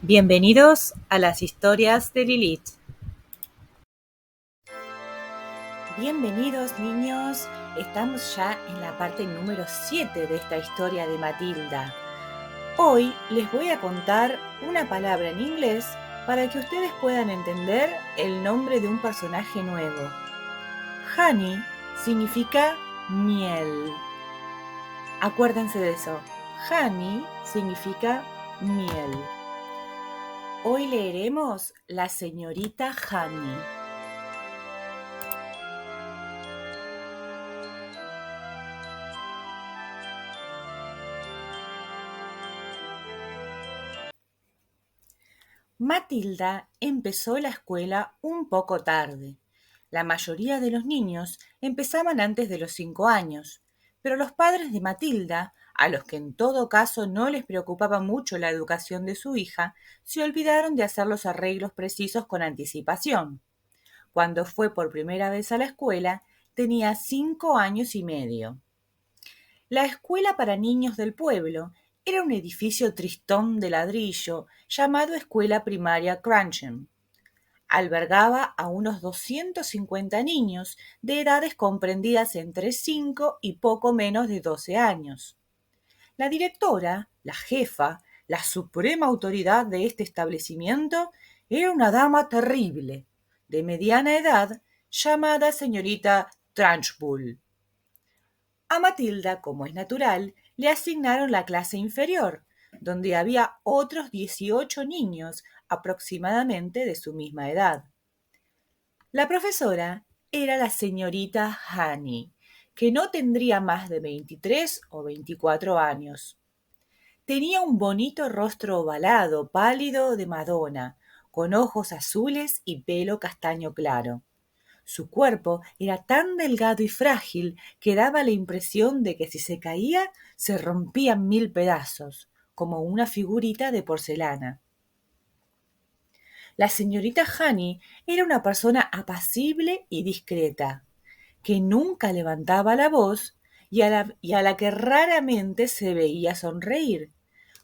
Bienvenidos a las historias de Lilith. Bienvenidos niños, estamos ya en la parte número 7 de esta historia de Matilda. Hoy les voy a contar una palabra en inglés para que ustedes puedan entender el nombre de un personaje nuevo. Honey significa miel. Acuérdense de eso. Honey significa miel. Hoy leeremos La señorita Honey. Matilda empezó la escuela un poco tarde. La mayoría de los niños empezaban antes de los 5 años, pero los padres de Matilda, a los que en todo caso no les preocupaba mucho la educación de su hija, se olvidaron de hacer los arreglos precisos con anticipación. Cuando fue por primera vez a la escuela, tenía 5 años y medio. La escuela para niños del pueblo era un edificio tristón de ladrillo llamado Escuela Primaria Crunchem. Albergaba a unos 250 niños de edades comprendidas entre 5 y poco menos de 12 años. La directora, la jefa, la suprema autoridad de este establecimiento era una dama terrible, de mediana edad, llamada señorita Trunchbull. A Matilda, como es natural, le asignaron la clase inferior, donde había otros 18 niños aproximadamente de su misma edad. La profesora era la señorita Honey, que no tendría más de 23 o 24 años. Tenía un bonito rostro ovalado, pálido de Madonna, con ojos azules y pelo castaño claro. Su cuerpo era tan delgado y frágil que daba la impresión de que si se caía se rompía en 1000 pedazos, como una figurita de porcelana. La señorita Honey era una persona apacible y discreta, que nunca levantaba la voz y a la que raramente se veía sonreír,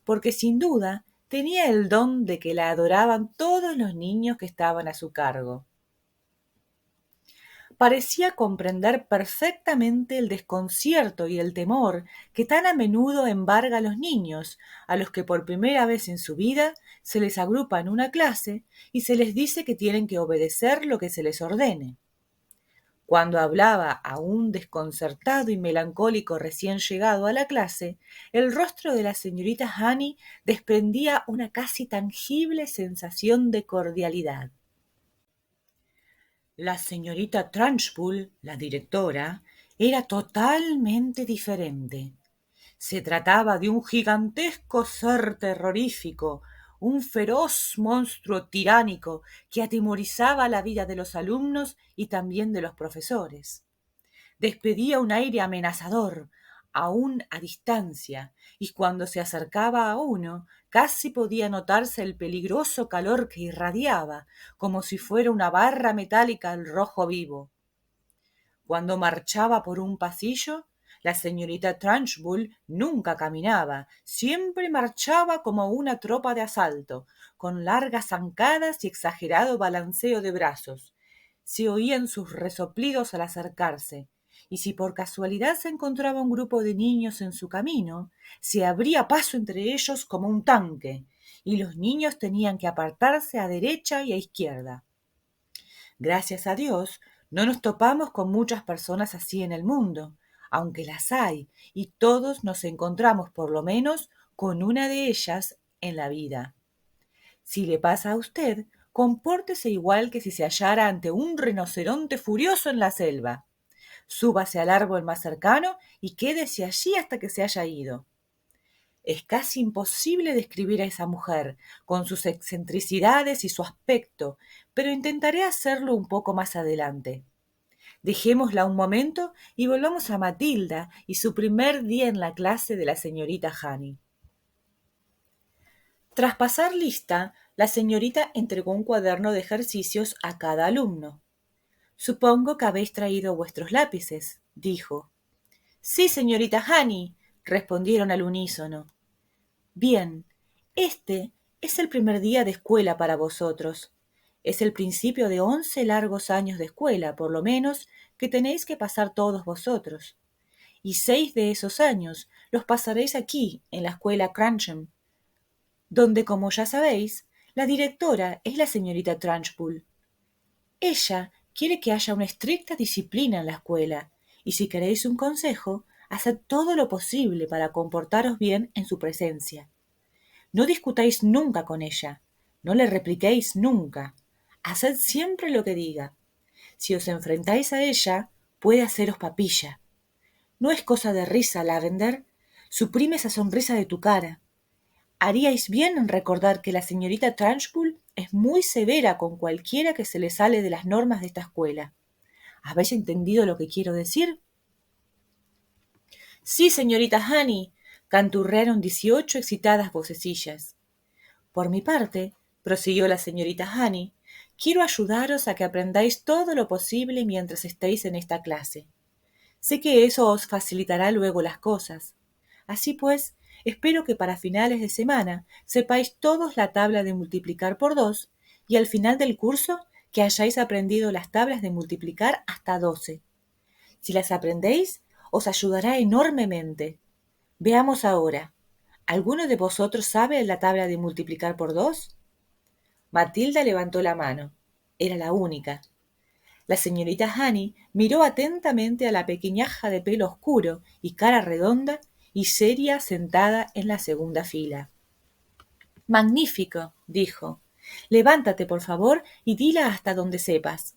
porque sin duda tenía el don de que la adoraban todos los niños que estaban a su cargo. Parecía comprender perfectamente el desconcierto y el temor que tan a menudo embarga a los niños, a los que por primera vez en su vida se les agrupa en una clase y se les dice que tienen que obedecer lo que se les ordene. Cuando hablaba a un desconcertado y melancólico recién llegado a la clase, el rostro de la señorita Honey desprendía una casi tangible sensación de cordialidad. La señorita Trunchbull, la directora, era totalmente diferente. Se trataba de un gigantesco ser terrorífico, un feroz monstruo tiránico que atemorizaba la vida de los alumnos y también de los profesores. Despedía un aire amenazador, aún a distancia, y cuando se acercaba a uno, casi podía notarse el peligroso calor que irradiaba, como si fuera una barra metálica al rojo vivo. Cuando marchaba por un pasillo, la señorita Trunchbull nunca caminaba, siempre marchaba como una tropa de asalto, con largas zancadas y exagerado balanceo de brazos. Se oían sus resoplidos al acercarse, y si por casualidad se encontraba un grupo de niños en su camino, se abría paso entre ellos como un tanque, y los niños tenían que apartarse a derecha y a izquierda. Gracias a Dios, no nos topamos con muchas personas así en el mundo, aunque las hay, y todos nos encontramos por lo menos con una de ellas en la vida. Si le pasa a usted, compórtese igual que si se hallara ante un rinoceronte furioso en la selva. Súbase al árbol más cercano y quédese allí hasta que se haya ido. Es casi imposible describir a esa mujer, con sus excentricidades y su aspecto, pero intentaré hacerlo un poco más adelante. Dejémosla un momento y volvamos a Matilda y su primer día en la clase de la señorita Honey. Tras pasar lista, la señorita entregó un cuaderno de ejercicios a cada alumno. «Supongo que habéis traído vuestros lápices», dijo. «Sí, señorita Honey», respondieron al unísono. «Bien, este Es el primer día de escuela para vosotros. Es el principio de 11 largos años de escuela, por lo menos, que tenéis que pasar todos vosotros. Y 6 de esos años los pasaréis aquí, en la escuela Crancham, donde, como ya sabéis, la directora es la señorita Trunchbull. Ella quiere que haya una estricta disciplina en la escuela, y si queréis un consejo, haced todo lo posible para comportaros bien en su presencia. No discutáis nunca con ella, no le repliquéis nunca. Haced siempre lo que diga. Si os enfrentáis a ella, puede haceros papilla. No es cosa de risa, Lavender. Suprime esa sonrisa de tu cara. Haríais bien en recordar que la señorita Trunchbull es muy severa con cualquiera que se le sale de las normas de esta escuela. ¿Habéis entendido lo que quiero decir? Sí, señorita Honey, canturrearon 18 excitadas vocecillas. Por mi parte, prosiguió la señorita Honey, quiero ayudaros a que aprendáis todo lo posible mientras estéis en esta clase. Sé que eso os facilitará luego las cosas. Así pues, espero que para finales de semana sepáis todos la tabla de multiplicar por 2 y al final del curso que hayáis aprendido las tablas de multiplicar hasta 12. Si las aprendéis, os ayudará enormemente. Veamos ahora. ¿Alguno de vosotros sabe la tabla de multiplicar por 2? Matilda levantó la mano. Era la única. La señorita Honey miró atentamente a la pequeñaja de pelo oscuro y cara redonda y seria sentada en la segunda fila. Magnífico, dijo. Levántate, por favor, y dila hasta donde sepas.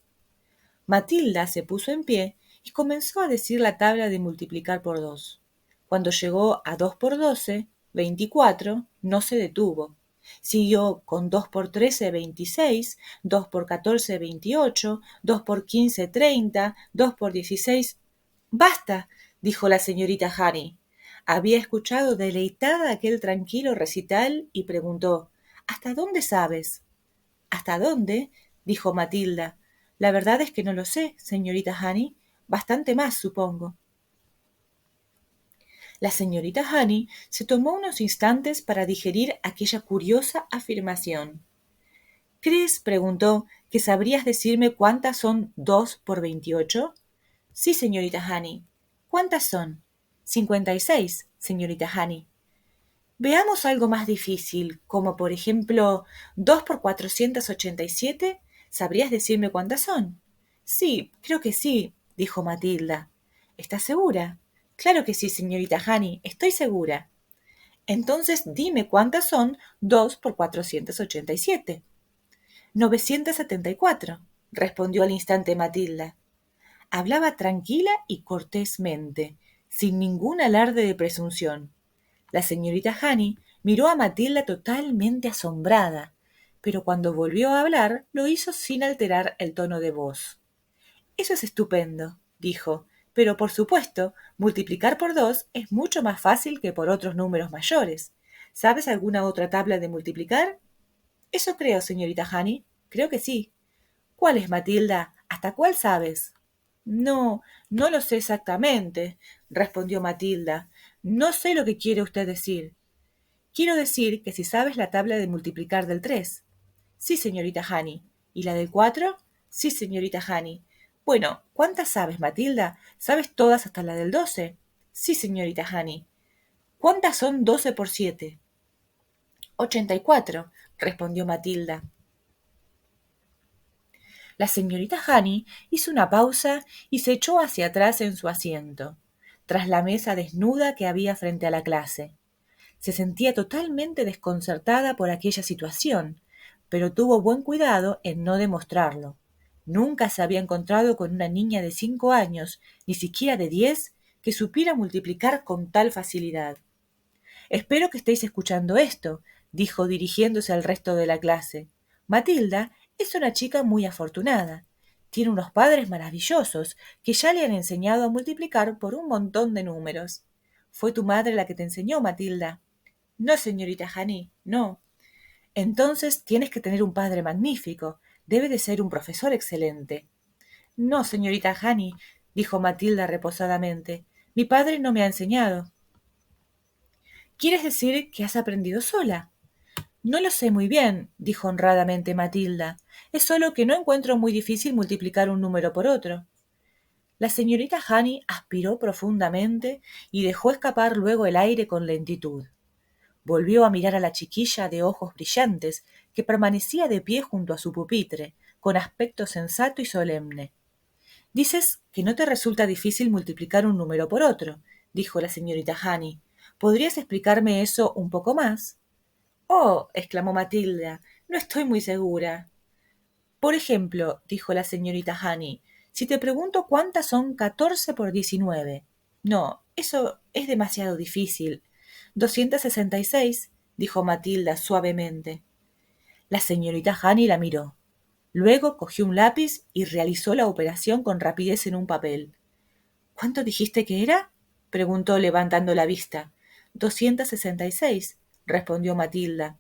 Matilda se puso en pie y comenzó a decir la tabla de multiplicar por 2. Cuando llegó a 2 por 12, 24, no se detuvo. Siguió con 2 por 13, 26, 2 por 14, 28, 2 por 15, 30, 2 por 16. ¡Basta!, dijo la señorita Honey. Había escuchado deleitada aquel tranquilo recital y preguntó: ¿Hasta dónde sabes? ¿Hasta dónde? Dijo Matilda. La verdad es que no lo sé, señorita Honey. Bastante más, supongo. La señorita Honey se tomó unos instantes para digerir aquella curiosa afirmación. ¿Crees, preguntó, que sabrías decirme cuántas son 2 por 28? Sí, señorita Honey. ¿Cuántas son? 56, señorita Honey. Veamos algo más difícil, como por ejemplo 2 por 487. ¿Sabrías decirme cuántas son? Sí, creo que sí, dijo Matilda. ¿Estás segura? Claro que sí, señorita Honey, estoy segura. Entonces dime cuántas son 2 por 487. 974, respondió al instante Matilda. Hablaba tranquila y cortésmente, sin ningún alarde de presunción. La señorita Honey miró a Matilda totalmente asombrada, pero cuando volvió a hablar lo hizo sin alterar el tono de voz. Eso es estupendo, dijo, pero por supuesto, multiplicar por 2 es mucho más fácil que por otros números mayores. ¿Sabes alguna otra tabla de multiplicar? Eso creo, señorita Honey. Creo que sí. ¿Cuál es, Matilda? ¿Hasta cuál sabes? No, no lo sé exactamente, respondió Matilda. No sé lo que quiere usted decir. Quiero decir que si sabes la tabla de multiplicar del 3. Sí, señorita Honey. ¿Y la del 4? Sí, señorita Honey. Bueno, ¿cuántas sabes, Matilda? ¿Sabes todas hasta la del 12? Sí, señorita Honey. ¿Cuántas son 12 por 7? 84, respondió Matilda. La señorita Honey hizo una pausa y se echó hacia atrás en su asiento, tras la mesa desnuda que había frente a la clase. Se sentía totalmente desconcertada por aquella situación, pero tuvo buen cuidado en no demostrarlo. Nunca se había encontrado con una niña de 5 años, ni siquiera de 10, que supiera multiplicar con tal facilidad. Espero que estéis escuchando esto, dijo dirigiéndose al resto de la clase. Matilda es una chica muy afortunada. Tiene unos padres maravillosos que ya le han enseñado a multiplicar por un montón de números. ¿Fue tu madre la que te enseñó, Matilda? No, señorita Honey, no. Entonces tienes que tener un padre magnífico. Debe de ser un profesor excelente. No, señorita Honey, dijo Matilda reposadamente. Mi padre no me ha enseñado. ¿Quieres decir que has aprendido sola? No lo sé muy bien, dijo honradamente Matilda. Es solo que no encuentro muy difícil multiplicar un número por otro. La señorita Honey aspiró profundamente y dejó escapar luego el aire con lentitud. Volvió a mirar a la chiquilla de ojos brillantes que permanecía de pie junto a su pupitre, con aspecto sensato y solemne. Dices que no te resulta difícil multiplicar un número por otro, dijo la señorita Honey. ¿Podrías explicarme eso un poco más? Oh, exclamó Matilda, no estoy muy segura. Por ejemplo, dijo la señorita Honey, si te pregunto cuántas son 14 por 19. No, eso es demasiado difícil. 266, dijo Matilda suavemente. La señorita Honey la miró. Luego cogió un lápiz y realizó la operación con rapidez en un papel. ¿Cuánto dijiste que era? Preguntó levantando la vista. 266, respondió Matilda.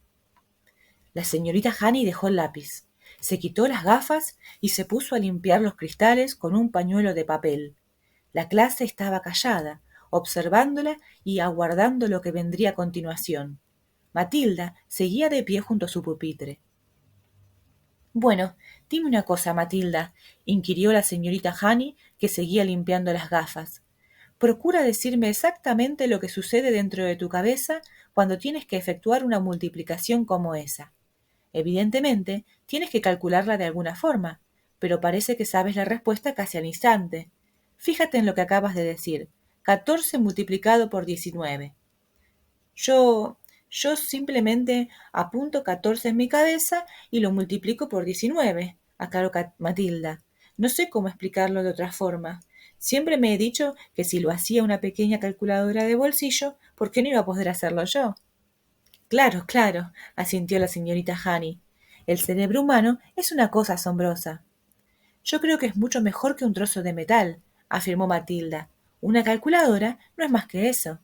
La señorita Honey dejó el lápiz, se quitó las gafas y se puso a limpiar los cristales con un pañuelo de papel. La clase estaba callada, observándola y aguardando lo que vendría a continuación. Matilda seguía de pie junto a su pupitre. Bueno, dime una cosa, Matilda, inquirió la señorita Honey, que seguía limpiando las gafas. Procura decirme exactamente lo que sucede dentro de tu cabeza cuando tienes que efectuar una multiplicación como esa. Evidentemente, tienes que calcularla de alguna forma, pero parece que sabes la respuesta casi al instante. Fíjate en lo que acabas de decir. 14 multiplicado por 19. Yo, yo simplemente apunto 14 en mi cabeza y lo multiplico por 19, aclaró Matilda. No sé cómo explicarlo de otra forma. Siempre me he dicho que si lo hacía una pequeña calculadora de bolsillo, ¿por qué no iba a poder hacerlo yo? Claro, claro, asintió la señorita Honey. El cerebro humano es una cosa asombrosa. Yo creo que es mucho mejor que un trozo de metal, afirmó Matilda. Una calculadora no es más que eso.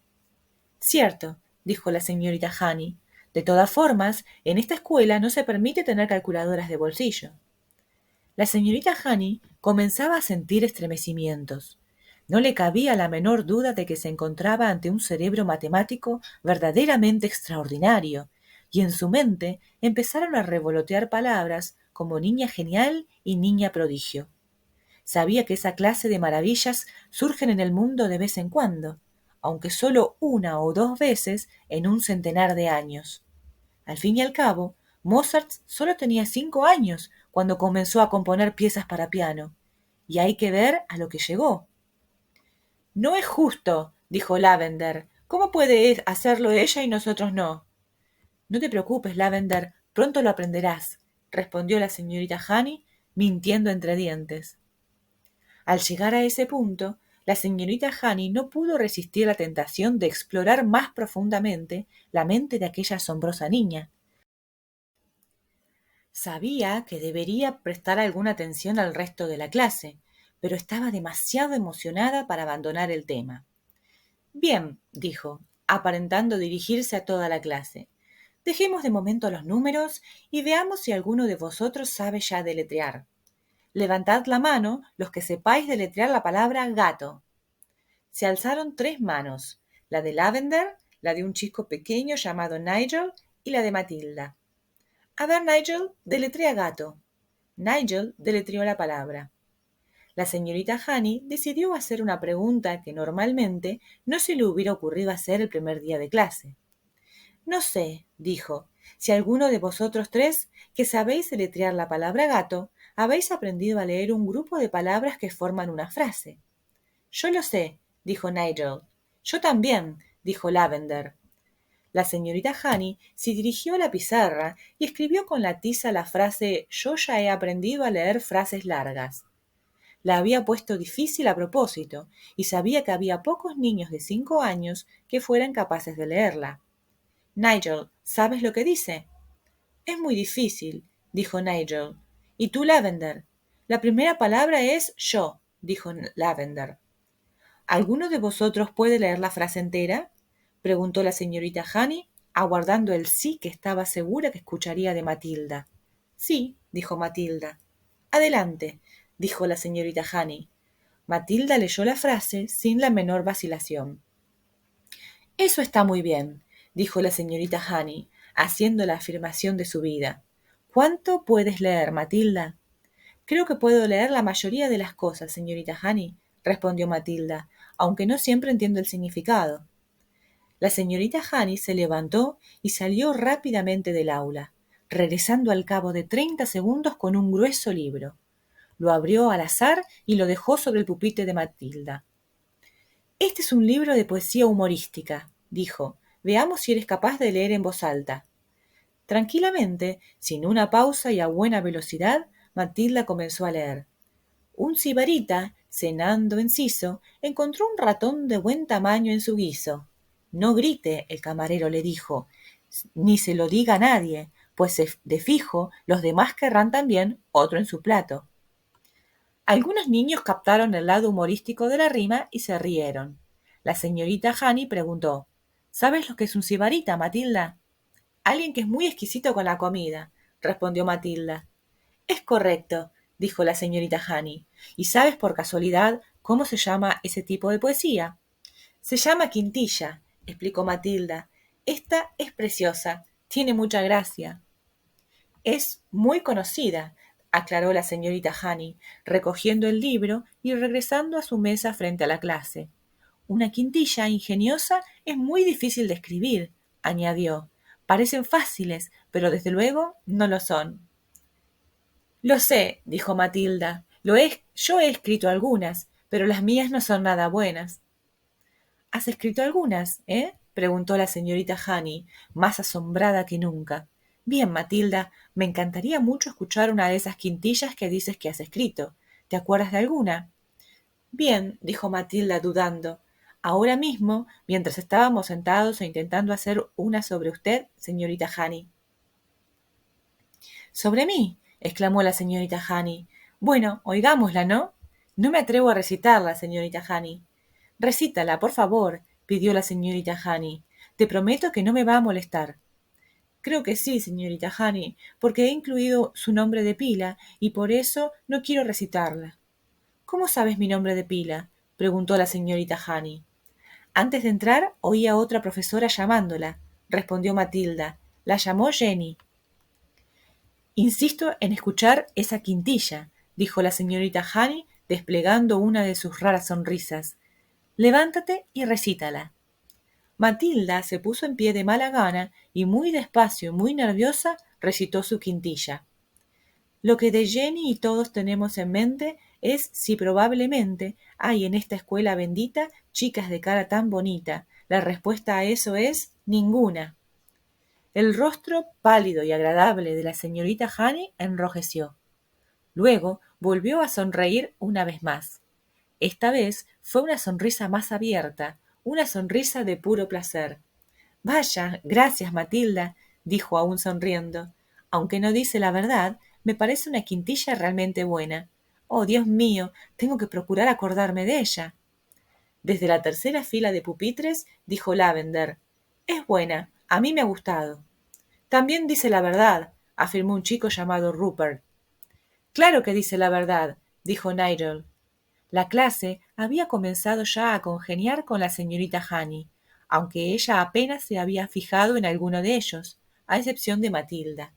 Cierto, dijo la señorita Honey. De todas formas, en esta escuela no se permite tener calculadoras de bolsillo. La señorita Honey comenzaba a sentir estremecimientos. No le cabía la menor duda de que se encontraba ante un cerebro matemático verdaderamente extraordinario, y en su mente empezaron a revolotear palabras como niña genial y niña prodigio. Sabía que esa clase de maravillas surgen en el mundo de vez en cuando, aunque solo una o dos veces en un centenar de años. Al fin y al cabo, Mozart solo tenía 5 años cuando comenzó a componer piezas para piano, y hay que ver a lo que llegó. No es justo, dijo Lavender. ¿Cómo puede hacerlo ella y nosotros no? No te preocupes, Lavender, pronto lo aprenderás, respondió la señorita Honey, mintiendo entre dientes. Al llegar a ese punto, la señorita Honey no pudo resistir la tentación de explorar más profundamente la mente de aquella asombrosa niña. Sabía que debería prestar alguna atención al resto de la clase, pero estaba demasiado emocionada para abandonar el tema. Bien, dijo, aparentando dirigirse a toda la clase. Dejemos de momento los números y veamos si alguno de vosotros sabe ya deletrear. Levantad la mano los que sepáis deletrear la palabra gato. Se alzaron 3 manos, la de Lavender, la de un chico pequeño llamado Nigel y la de Matilda. A ver, Nigel, deletrea gato. Nigel deletreó la palabra. La señorita Honey decidió hacer una pregunta que normalmente no se le hubiera ocurrido hacer el primer día de clase. No sé, dijo, si alguno de vosotros tres, que sabéis deletrear la palabra gato, habéis aprendido a leer un grupo de palabras que forman una frase. Yo lo sé, dijo Nigel. Yo también, dijo Lavender. La señorita Honey se dirigió a la pizarra y escribió con la tiza la frase «Yo ya he aprendido a leer frases largas». La había puesto difícil a propósito y sabía que había pocos niños de 5 años que fueran capaces de leerla. Nigel, ¿sabes lo que dice? Es muy difícil, dijo Nigel. ¿Y tú, Lavender? La primera palabra es yo, dijo Lavender. ¿Alguno de vosotros puede leer la frase entera? Preguntó la señorita Honey, aguardando el sí que estaba segura que escucharía de Matilda. Sí, dijo Matilda. Adelante, dijo la señorita Honey. Matilda leyó la frase sin la menor vacilación. Eso está muy bien, dijo la señorita Honey. haciendo la afirmación de su vida. ¿Cuánto puedes leer, Matilda? Creo que puedo leer la mayoría de las cosas, señorita Honey, respondió Matilda, aunque no siempre entiendo el significado. La señorita Honey se levantó y salió rápidamente del aula, regresando al cabo de 30 segundos con un grueso libro. Lo abrió al azar y lo dejó sobre el pupitre de Matilda. Este es un libro de poesía humorística, dijo. Veamos si eres capaz de leer en voz alta. Tranquilamente, sin una pausa y a buena velocidad, Matilda comenzó a leer. Un sibarita, cenando enciso, encontró un ratón de buen tamaño en su guiso. No grite, el camarero le dijo, ni se lo diga a nadie, pues de fijo los demás querrán también otro en su plato. Algunos niños captaron el lado humorístico de la rima y se rieron. La señorita Honey preguntó, ¿sabes lo que es un sibarita, Matilda? Alguien que es muy exquisito con la comida, respondió Matilda. Es correcto, dijo la señorita Honey. ¿Y sabes por casualidad cómo se llama ese tipo de poesía? Se llama quintilla, explicó Matilda. Esta es preciosa, tiene mucha gracia. Es muy conocida, aclaró la señorita Honey, recogiendo el libro y regresando a su mesa frente a la clase. Una quintilla ingeniosa es muy difícil de escribir, añadió. Parecen fáciles, pero desde luego no lo son. Lo sé, dijo Matilda. Yo he escrito algunas, pero las mías no son nada buenas. ¿Has escrito algunas, preguntó la señorita Honey, más asombrada que nunca. Bien, Matilda, me encantaría mucho escuchar una de esas quintillas que dices que has escrito. ¿Te acuerdas de alguna? Bien, dijo Matilda dudando. Ahora mismo, mientras estábamos sentados e intentando hacer una sobre usted, señorita Honey. ¿Sobre mí? Exclamó la señorita Honey. Bueno, oigámosla, ¿no? No me atrevo a recitarla, señorita Honey. Recítala, por favor, pidió la señorita Honey. Te prometo que no me va a molestar. Creo que sí, señorita Honey, porque he incluido su nombre de pila y por eso no quiero recitarla. ¿Cómo sabes mi nombre de pila? Preguntó la señorita Honey. Antes de entrar oí a otra profesora llamándola, respondió Matilda. La llamó Jenny. Insisto en escuchar esa quintilla, dijo la señorita Honey, desplegando una de sus raras sonrisas. Levántate y recítala. Matilda se puso en pie de mala gana y muy despacio y muy nerviosa recitó su quintilla. Lo que de Jenny y todos tenemos en mente es si probablemente hay en esta escuela bendita chicas de cara tan bonita. La respuesta a eso es ninguna. El rostro pálido y agradable de la señorita Honey enrojeció. Luego volvió a sonreír una vez más. Esta vez fue una sonrisa más abierta, una sonrisa de puro placer. Vaya, gracias, Matilda, dijo aún sonriendo. Aunque no dice la verdad, me parece una quintilla realmente buena. Oh, Dios mío, tengo que procurar acordarme de ella. Desde la tercera fila de pupitres dijo Lavender. Es buena, a mí me ha gustado. También dice la verdad, afirmó un chico llamado Rupert. Claro que dice la verdad, dijo Nigel. La clase había comenzado ya a congeniar con la señorita Honey, aunque ella apenas se había fijado en alguno de ellos, a excepción de Matilda.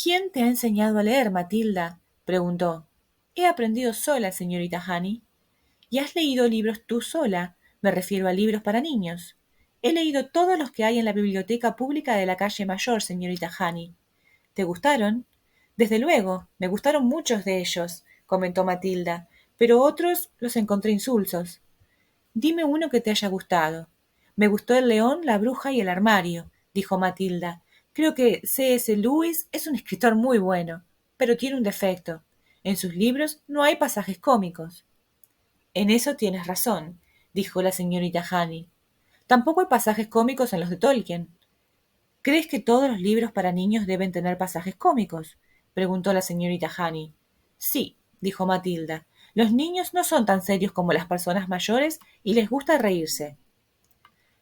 ¿Quién te ha enseñado a leer, Matilda? Preguntó. He aprendido sola, señorita Honey. ¿Y has leído libros tú sola? Me refiero a libros para niños. He leído todos los que hay en la biblioteca pública de la calle Mayor, señorita Honey. ¿Te gustaron? Desde luego, me gustaron muchos de ellos, comentó Matilda, pero otros los encontré insulsos. Dime uno que te haya gustado. Me gustó El león, la bruja y el armario, dijo Matilda. Creo que C.S. Lewis es un escritor muy bueno, pero tiene un defecto. En sus libros no hay pasajes cómicos. En eso tienes razón, dijo la señorita Honey. Tampoco hay pasajes cómicos en los de Tolkien. ¿Crees que todos los libros para niños deben tener pasajes cómicos? Preguntó la señorita Honey. Sí, dijo Matilda. Los niños no son tan serios como las personas mayores y les gusta reírse.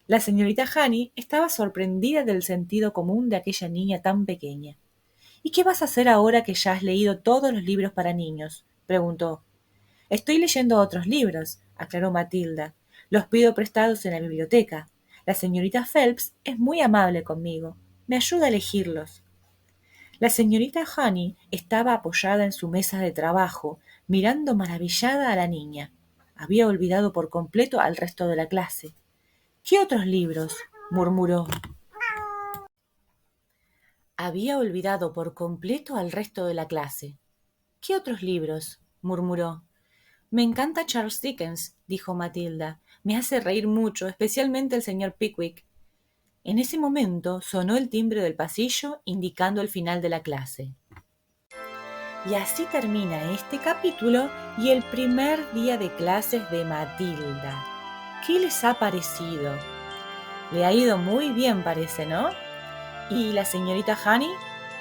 La señorita Honey estaba sorprendida del sentido común de aquella niña tan pequeña. ¿Y qué vas a hacer ahora que ya has leído todos los libros para niños? Preguntó. Estoy leyendo otros libros, aclaró Matilda. Los pido prestados en la biblioteca. La señorita Phelps es muy amable conmigo. Me ayuda a elegirlos. La señorita Honey estaba apoyada en su mesa de trabajo, mirando maravillada a la niña. Había olvidado por completo al resto de la clase. ¿Qué otros libros? Murmuró. Había olvidado por completo al resto de la clase. ¿Qué otros libros? Murmuró. Me encanta Charles Dickens, dijo Matilda. Me hace reír mucho, especialmente el señor Pickwick. En ese momento sonó el timbre del pasillo, indicando el final de la clase. Y así termina este capítulo y el primer día de clases de Matilda. ¿Qué les ha parecido? Le ha ido muy bien, parece, ¿no? ¿Y la señorita Honey?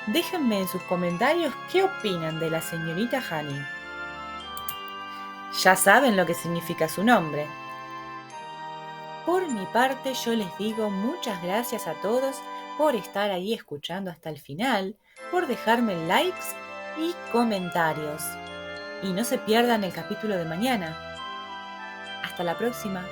Déjenme en sus comentarios qué opinan de la señorita Honey. Ya saben lo que significa su nombre. Por mi parte, yo les digo muchas gracias a todos por estar ahí escuchando hasta el final, por dejarme likes y comentarios. Y no se pierdan el capítulo de mañana. Hasta la próxima.